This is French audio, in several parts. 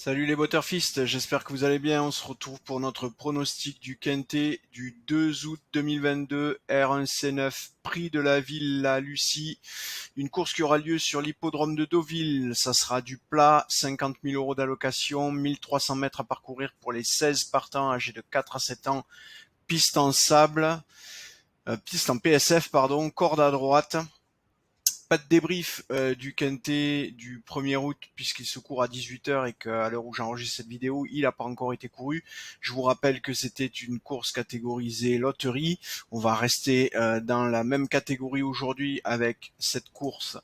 Salut les Butterfist, j'espère que vous allez bien. On se retrouve pour notre pronostic du Quintet du 2 août 2022, R1C9, prix de la Villa Lucie. Une course qui aura lieu sur l'hippodrome de Deauville. Ça sera du plat, 50 000 euros d'allocation, 1300 mètres à parcourir pour les 16 partants âgés de 4 à 7 ans. Piste en sable, piste en PSF, pardon, corde à droite. Pas de débrief du Quintet du 1er août puisqu'il se court à 18h et qu'à l'heure où j'enregistre cette vidéo, il n'a pas encore été couru. Je vous rappelle que c'était une course catégorisée loterie. On va rester dans la même catégorie aujourd'hui avec cette course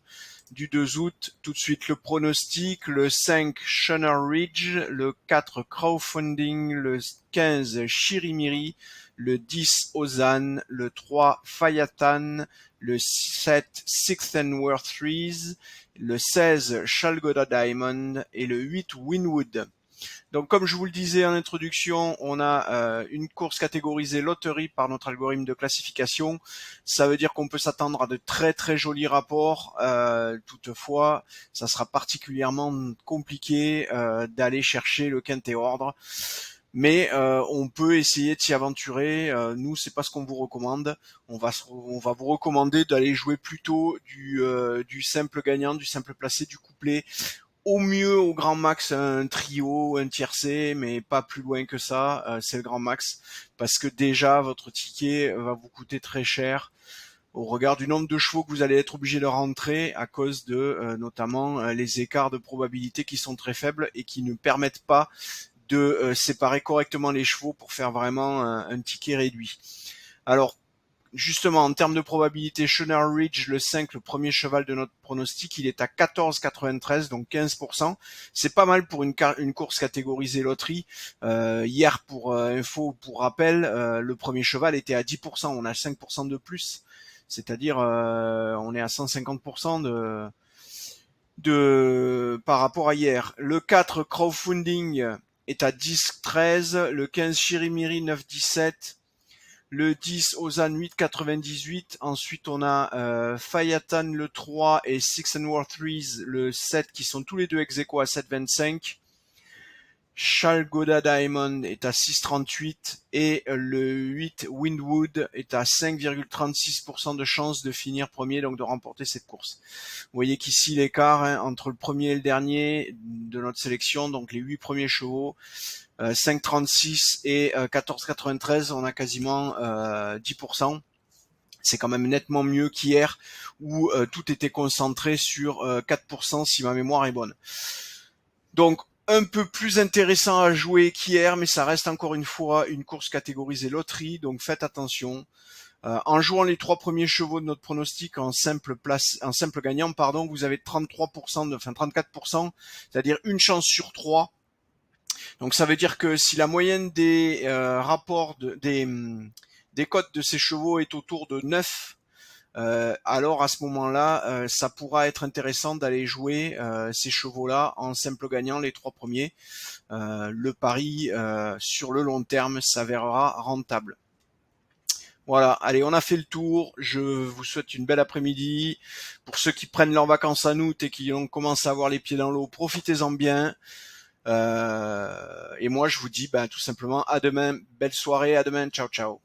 du 2 août. Tout de suite le pronostic, le 5 Shunner Ridge, le 4 Crowdfunding, le 15 Chirimiri, le 10 Ozan, le 3 Fayatan, le 7 Sixth and Worth Threes, le 16 Shalgoda Diamond et le 8 Winwood. Donc comme je vous le disais en introduction, on a une course catégorisée loterie par notre algorithme de classification. Ça veut dire qu'on peut s'attendre à de très très jolis rapports. Toutefois, ça sera particulièrement compliqué d'aller chercher le quintet ordre. Mais on peut essayer de s'y aventurer. Nous, c'est pas ce qu'on vous recommande. On va vous recommander d'aller jouer plutôt du simple gagnant, du simple placé, du couplet. Au mieux, au grand max, un trio, un tiercé, mais pas plus loin que ça. C'est le grand max parce que déjà votre ticket va vous coûter très cher au regard du nombre de chevaux que vous allez être obligé de rentrer à cause de notamment les écarts de probabilité qui sont très faibles et qui ne permettent pas de séparer correctement les chevaux pour faire vraiment un ticket réduit. Alors, justement, en termes de probabilité, Shunner Ridge, le 5, le premier cheval de notre pronostic, il est à 14,93, donc 15%. C'est pas mal pour une course catégorisée loterie. Hier, pour info, pour rappel, le premier cheval était à 10%, on a 5% de plus. C'est-à-dire, on est à 150% par rapport à hier. Le 4, Crowdfunding, est à 10,13, le 15 Chirimiri 9,17, le 10 Ozan 8,98, ensuite on a Fayatan le 3 et Six and Worth Threes le 7 qui sont tous les deux ex-aequo à 7,25. Shalgoda Diamond est à 6,38 et le 8 Windwood est à 5,36% de chance de finir premier, donc de remporter cette course. Vous voyez qu'ici l'écart entre le premier et le dernier de notre sélection, donc les 8 premiers chevaux, 5,36 et 14,93, on a quasiment 10%. C'est quand même nettement mieux qu'hier où tout était concentré sur 4% si ma mémoire est bonne. Donc un peu plus intéressant à jouer qu'hier, mais ça reste encore une fois une course catégorisée loterie, donc faites attention. En jouant les 3 premiers chevaux de notre pronostic en simple gagnant, vous avez 34%, c'est-à-dire une chance sur 3. Donc ça veut dire que si la moyenne des rapports des cotes de ces chevaux est autour de 9, alors à ce moment-là, ça pourra être intéressant d'aller jouer ces chevaux-là en simple gagnant, les 3 premiers. Le pari sur le long terme s'avérera rentable. Voilà, allez, on a fait le tour. Je vous souhaite une belle après-midi. Pour ceux qui prennent leurs vacances en août et qui ont commencé à avoir les pieds dans l'eau, profitez-en bien. Et moi, je vous dis tout simplement à demain. Belle soirée, à demain. Ciao, ciao.